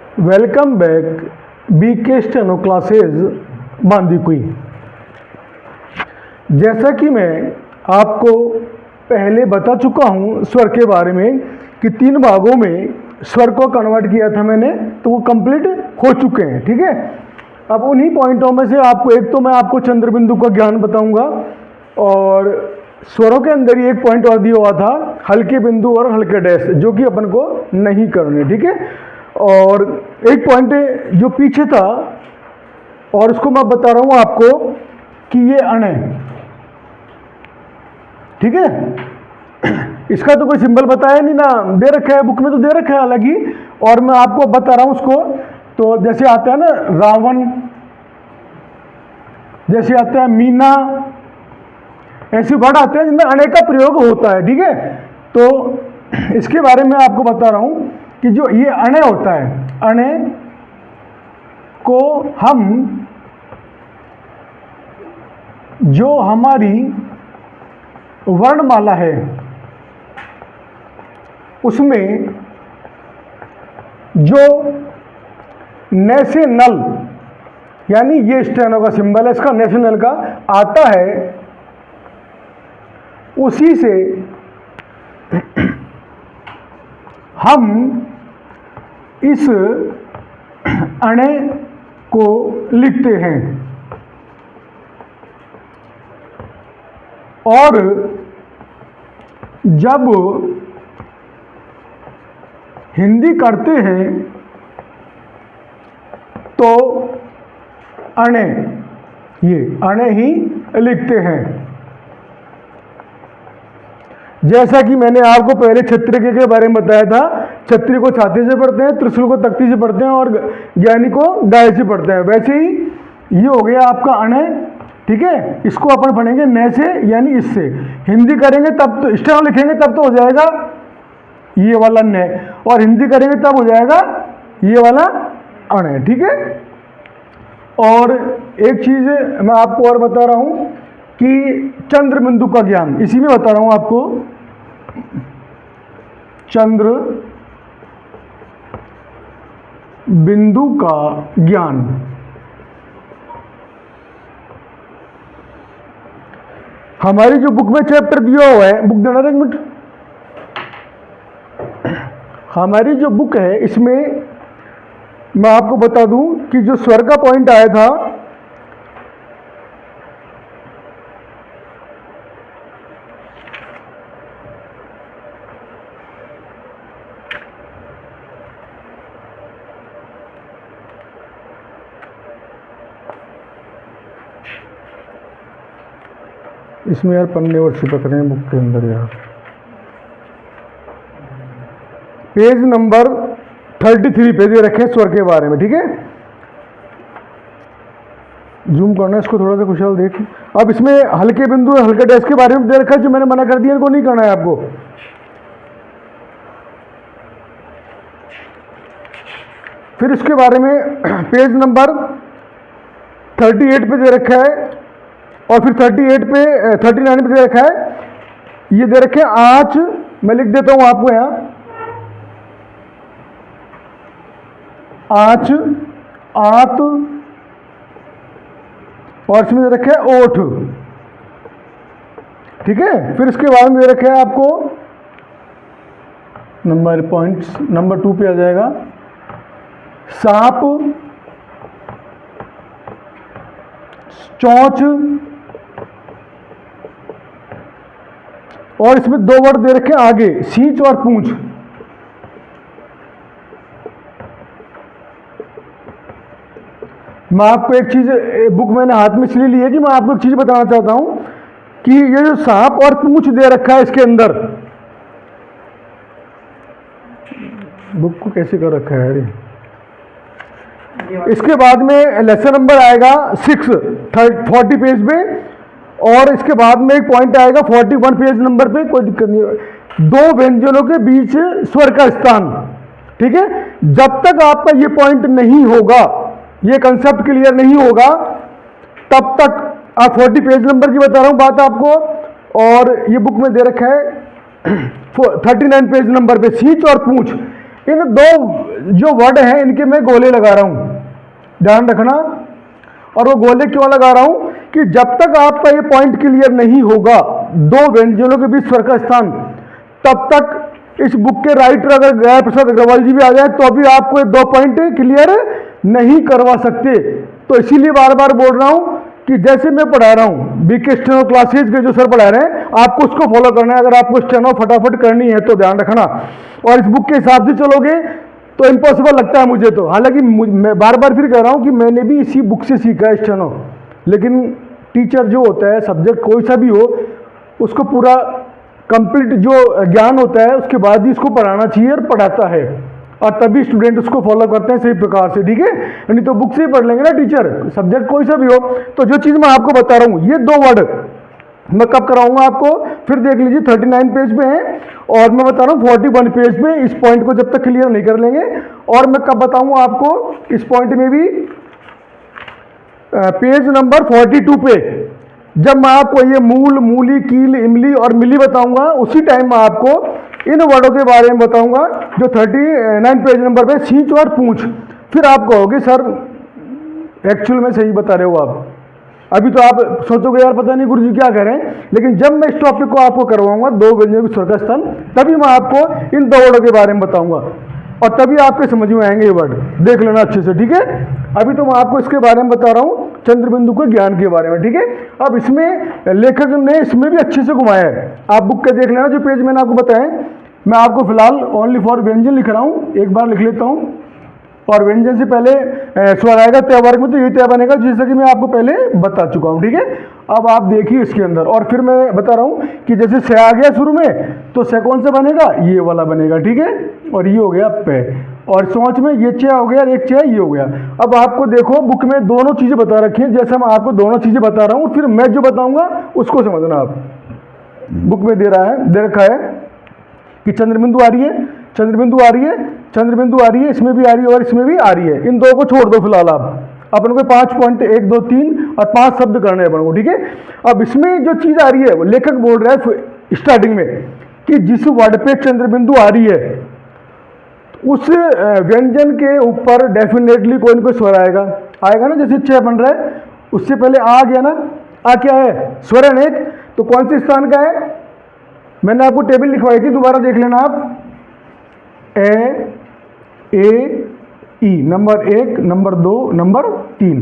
Welcome back BK steno classes Bandikui. जैसा कि मैं आपको पहले बता चुका हूँ स्वर के बारे में कि 3 भागों में स्वर को कन्वर्ट किया था मैंने, तो वो कंप्लीट हो चुके हैं। ठीक है, अब उन्हीं पॉइंटों में से आपको एक तो मैं आपको चंद्र बिंदु का ज्ञान बताऊंगा, और स्वरों के अंदर ही एक पॉइंट और दिया हुआ था हल्के बिंदु और हल्के डैश, जो कि अपन को नहीं करने। ठीक है, और एक पॉइंट जो पीछे था और उसको मैं बता रहा हूं आपको कि ये अण है। ठीक है, इसका तो कोई सिंबल बताया नहीं ना, दे रखा है बुक में, तो दे रखा है अलग ही, और मैं आपको बता रहा हूं उसको। तो जैसे आता है ना रावण, जैसे आता है मीना, ऐसे वर्ड आते हैं जिनमें अणे का प्रयोग होता है। ठीक है, तो इसके बारे में आपको बता रहा हूं कि जो ये अणे होता है, अणे को हम, जो हमारी वर्णमाला है उसमें जो नेशनल, यानी ये स्टेनो का सिंबल है, इसका नेशनल का आता है, उसी से हम इस अणे को लिखते हैं। और जब हिंदी करते हैं तो अणे, ये अणे ही लिखते हैं। जैसा कि मैंने आपको पहले क्षत्रिय के बारे में बताया था, क्षत्रिय को छाती से पढ़ते हैं, त्रिशूल को तख्ती से पढ़ते हैं, और ज्ञानी को गाय से पढ़ते हैं। वैसे ही ये हो गया आपका अणे। ठीक है, इसको अपन पढ़ेंगे न से, यानी इससे। हिंदी करेंगे तब तो, स्टेनो लिखेंगे तब तो हो जाएगा ये वाला न, और हिंदी करेंगे तब हो जाएगा ये वाला अणे। ठीक है, और एक चीज मैं आपको और बता रहा हूं कि चंद्र बिंदु का ज्ञान, इसी में बता रहा हूं आपको, चंद्र बिंदु का ज्ञान। हमारी जो बुक में चैप्टर दिया हुआ है, बुक देना एक मिनट, हमारी जो बुक है इसमें मैं आपको बता दूं कि जो स्वर का पॉइंट आया था, इसमें यार पन्ने और चिपक रहे हैं बुक के अंदर यार। पेज नंबर 33 पे दे रखे स्वर के बारे में। ठीक है, जूम करना इसको थोड़ा सा, खुशहाल देख। अब इसमें हल्के बिंदु और हल्के डैश के बारे में दे रखा है, जो मैंने मना कर दिया, इनको नहीं करना है आपको। फिर इसके बारे में पेज नंबर 38 पे दे रखा है, और फिर 39 पे दे रखा है, ये दे रखे आँच, मैं लिख देता हूं आपको यहां, आँच, आंत, और इसमें दे रखे ओठ। ठीक है, फिर इसके बाद में दे रखे है आपको नंबर पॉइंट्स, नंबर 2 पे आ जाएगा सांप, चोंच, और इसमें 2 वर्ड दे रखे आगे, सींच और पूंछ। मैं आपको एक चीज, बुक मैंने हाथ में इसलिए ली है कि मैं आपको एक चीज बताना चाहता हूं कि ये जो सांप और पूंछ दे रखा है इसके अंदर, बुक को कैसे कर रखा है यार। इसके बाद में लेसन नंबर आएगा 6 40 पेज पे, और इसके बाद में एक पॉइंट आएगा 41 पेज नंबर पे। कोई दिक्कत नहीं है, 2 व्यंजनों के बीच स्वर का स्थान। ठीक है, जब तक आपका ये पॉइंट नहीं होगा, ये कंसेप्ट क्लियर नहीं होगा, तब तक आप 40 पेज नंबर की बता रहा हूं बात आपको, और ये बुक में दे रखा है 39 पेज नंबर पे सींच और पूंछ। इन दो जो वर्ड हैं इनके मैं गोले लगा रहा हूं, ध्यान रखना। और वो गोले क्यों लगा रहा हूं कि जब तक आपका ये पॉइंट क्लियर नहीं होगा दो व्यंजनों के बीच स्वर का स्थान, तब तक इस बुक के राइटर अगर गया प्रसाद अग्रवाल जी भी आ जाए तो भी आपको ये दो पॉइंट क्लियर नहीं करवा सकते। तो इसीलिए बार बार बोल रहा हूं कि जैसे मैं पढ़ा रहा हूं बीके स्टेनो क्लासेज के जो सर पढ़ा रहे हैं आपको उसको फॉलो करना है। अगर आपको स्टेनो फटाफट करनी है तो ध्यान रखना, और इस बुक के हिसाब से चलोगे तो इम्पॉसिबल लगता है मुझे तो। हालांकि मैं बार बार फिर कह रहा हूं कि मैंने भी इसी बुक से सीखा है स्टेनो, लेकिन टीचर जो होता है सब्जेक्ट कोई सा भी हो उसको पूरा कंप्लीट जो ज्ञान होता है उसके बाद ही इसको पढ़ाना चाहिए और पढ़ाता है, और तभी स्टूडेंट उसको फॉलो करते हैं सही प्रकार से, ठीक है। नहीं तो बुक से ही पढ़ लेंगे ना टीचर, सब्जेक्ट कोई सा भी हो। तो जो चीज़ मैं आपको बता रहा हूँ ये दो वर्ड मैं कब कराऊंगा आपको, फिर देख लीजिए 39 पेज पे है और मैं बता रहा हूँ 41 पेज पे। इस पॉइंट को जब तक क्लियर नहीं कर लेंगे, और मैं कब बताऊंगा आपको इस पॉइंट में भी पेज नंबर 42 पे, जब मैं आपको ये मूल, मूली, कील, इमली और मिली बताऊंगा उसी टाइम मैं आपको इन वर्डों के बारे में बताऊंगा जो 39 पेज नंबर पे सींच और पूंछ। फिर आप कहोगे सर एक्चुअल में सही बता रहे हो आप। अभी तो आप सोचोगे यार पता नहीं गुरुजी क्या कह रहे हैं, लेकिन जब मैं इस टॉपिक को आपको करवाऊंगा दो व्यंजन स्वर का स्थान, तभी मैं आपको इन दो वर्डों के बारे में बताऊंगा और तभी आपके समझ में आएंगे ये वर्ड। देख लेना अच्छे से, ठीक है। अभी तो मैं आपको इसके बारे में बता रहा हूँ चंद्रबिंदु के ज्ञान के बारे में, ठीक है। अब इसमें लेखक ने इसमें भी अच्छे से घुमाया है, आप बुक के देख लेना जो पेज मैंने आपको बताए। मैं आपको फिलहाल ओनली फॉर व्यंजन लिख रहा हूँ, एक बार लिख लेता हूँ। और व्यंजन से पहले स्वर आएगा तय वर्ग में, तो ये तय बनेगा जैसा कि मैं आपको पहले बता चुका हूँ, ठीक है। अब आप देखिए इसके अंदर, और फिर मैं बता रहा हूँ कि जैसे से आ गया शुरू में तो से कौन सा बनेगा, ये वाला बनेगा, ठीक है। और ये हो गया पे, और सोच में ये चे हो गया और एक चे ये हो गया। अब आपको देखो बुक में दोनों चीज़ें बता रखी हैं, जैसा मैं आपको दोनों चीज़ें बता रहा हूँ, फिर मैं जो बताऊँगा उसको समझना आप। बुक में दे रखा है कि चंद्रबिंदु आ रही है, चंद्रबिंदु आ रही है, चंद्रबिंदु आ रही है, इसमें भी आ रही है और इसमें भी आ रही है। इन दो को छोड़ दो फिलहाल आप, अपन को 5 पॉइंट 1 2 3 और 5 शब्द करने हैं अपन को, ठीक है। अब इसमें जो चीज़ आ रही है वो लेखक बोल रहा है स्टार्टिंग में कि जिस वर्ड पे चंद्रबिंदु आ रही है उस व्यंजन के ऊपर डेफिनेटली कोई ना कोई स्वर आएगा ना। जैसे च बन रहा है उससे पहले आ गया ना, आ क्या है, स्वर अनेक, तो कौन से स्थान का है, मैंने आपको टेबल लिखवाई थी, दोबारा देख लेना आप। ए ई नंबर 1, नंबर 2, नंबर 3,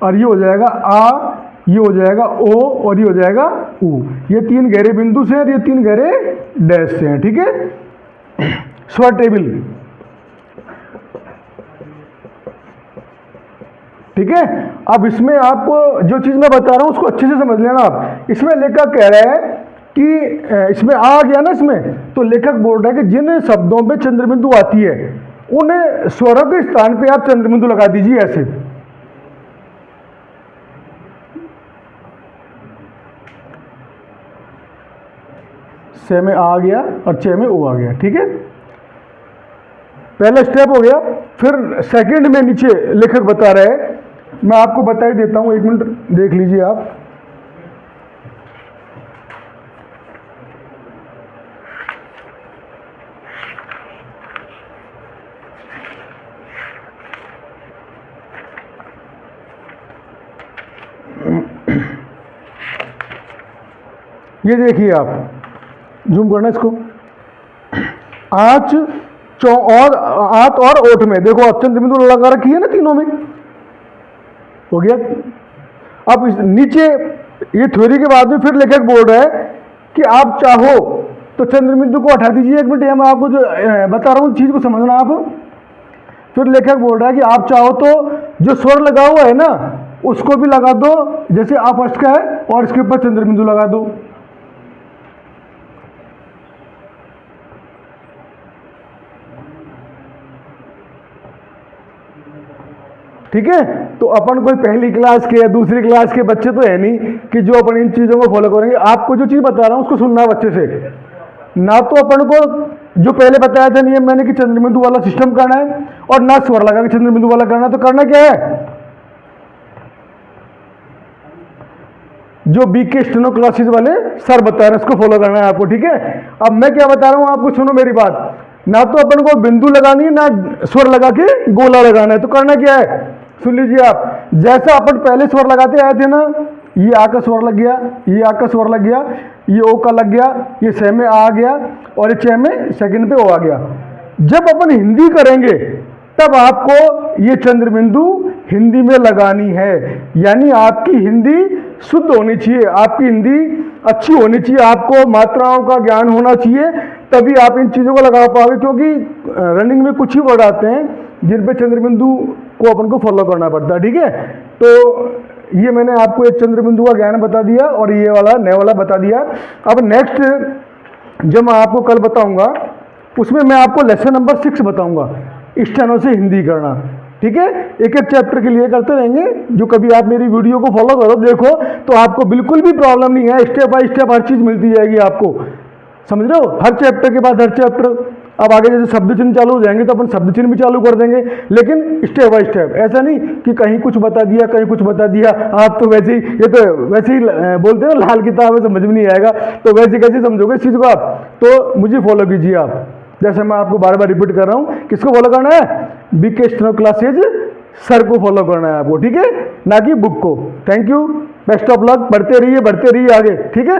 और ये हो जाएगा आ, ये हो जाएगा ओ और ये हो जाएगा ऊ। ये 3 गहरे बिंदु से और ये 3 गहरे डैश से हैं, ठीक है। स्वर टेबल, ठीक है। अब इसमें आपको जो चीज़ मैं बता रहा हूँ उसको अच्छे से समझ लेना आप। इसमें लेखक कह रहा है कि इसमें आ गया ना, इसमें तो लेखक बोल रहा है कि जिन शब्दों पे चंद्रबिंदु आती है उन स्वरों के स्थान पे आप चंद्रबिंदु लगा दीजिए ऐसे। से में आ गया और चे में ओ आ गया, ठीक है। पहला स्टेप हो गया। फिर सेकंड में नीचे लेखक बता रहे हैं, मैं आपको बता ही देता हूं, 1 मिनट देख लीजिए आप। ये देखिए आप, जूम करना इसको, आँच और आत और ओठ में देखो चंद्रबिंदु लगा रखी है ना तीनों में, हो गया। अब इस नीचे ये थ्योरी के बाद में फिर लेखक बोल रहा है कि आप चाहो तो चंद्रबिंदु को हटा दीजिए। 1 मिनट, मैं आपको जो बता रहा हूँ चीज को समझना आप। फिर लेखक बोल रहा है कि आप चाहो तो जो स्वर लगा हुआ है ना उसको भी लगा दो, जैसे आप फर्स्ट का है, और इसके ऊपर चंद्रबिंदु लगा दो। ठीक है। तो अपन कोई पहली क्लास के या दूसरी क्लास के बच्चे तो है नहीं कि जो अपन इन चीज़ों को फॉलो करेंगे। आपको जो चीज़ बता रहा हूँ उसको सुनना है अच्छे से, ना तो अपन को जो पहले बताया था नियम मैंने कि चंद्रबिंदु वाला सिस्टम करना है, और ना स्वर लगा के चंद्रबिंदु वाला करना है। तो करना क्या है, जो बीके स्टेनो क्लासेस वाले सर बता रहे हैं उसको फॉलो करना है आपको, ठीक है। अब मैं क्या बता रहा हूँ आपको, सुनो मेरी बात। ना तो अपन को बिंदु लगानी है ना स्वर लगा के गोला लगाना है। तो करना क्या है, सुन लीजिए आप, जैसा अपन पहले स्वर लगाते आए थे ना, ये आ का स्वर लग गया, ये आ का स्वर लग गया, ये ओ का लग गया, ये स में आ गया और ये च में सेकंड पे ओ आ गया। जब अपन हिंदी करेंगे तब आपको ये चंद्र बिंदु हिंदी में लगानी है। यानी आपकी हिंदी शुद्ध होनी चाहिए, आपकी हिंदी अच्छी होनी चाहिए, आपको मात्राओं का ज्ञान होना चाहिए, तभी आप इन चीज़ों को लगा पाओगे। क्योंकि रनिंग में कुछ ही वर्ड आते हैं जिन पे चंद्र बिंदु को अपन को फॉलो करना पड़ता है, ठीक है। तो ये मैंने आपको एक चंद्र बिंदु का ज्ञान बता दिया और ये वाला नया वाला बता दिया। अब नेक्स्ट जब मैं आपको कल बताऊंगा उसमें मैं आपको लेसन नंबर 6 बताऊंगा, स्टेनो से हिंदी करना, ठीक है। एक एक चैप्टर के लिए करते रहेंगे। जो कभी आप मेरी वीडियो को फॉलो करो, देखो, तो आपको बिल्कुल भी प्रॉब्लम नहीं है, स्टेप बाय स्टेप हर चीज़ मिलती जाएगी आपको, समझ रहे हो। हर चैप्टर के बाद हर चैप्टर, अब आगे जैसे शब्द चिन्ह चालू हो जाएंगे तो अपन शब्द चिन्ह भी चालू कर देंगे, लेकिन स्टेप बाय स्टेप। ऐसा नहीं कि कहीं कुछ बता दिया कहीं कुछ बता दिया, आप तो वैसे ही, ये तो वैसे ही बोलते हैं ना, लाल किताब है, समझ में नहीं आएगा, तो वैसे कैसे समझोगे इस चीज़ को आप। तो मुझे फॉलो कीजिए आप, जैसे मैं आपको बार बार रिपीट कर रहा हूँ। किसको फॉलो करना है, बीके स्टेनो क्लासेज सर को फॉलो करना है आपको, ठीक है, ना कि बुक को। Thank you, best of luck, बढ़ते रहिए आगे, ठीक है।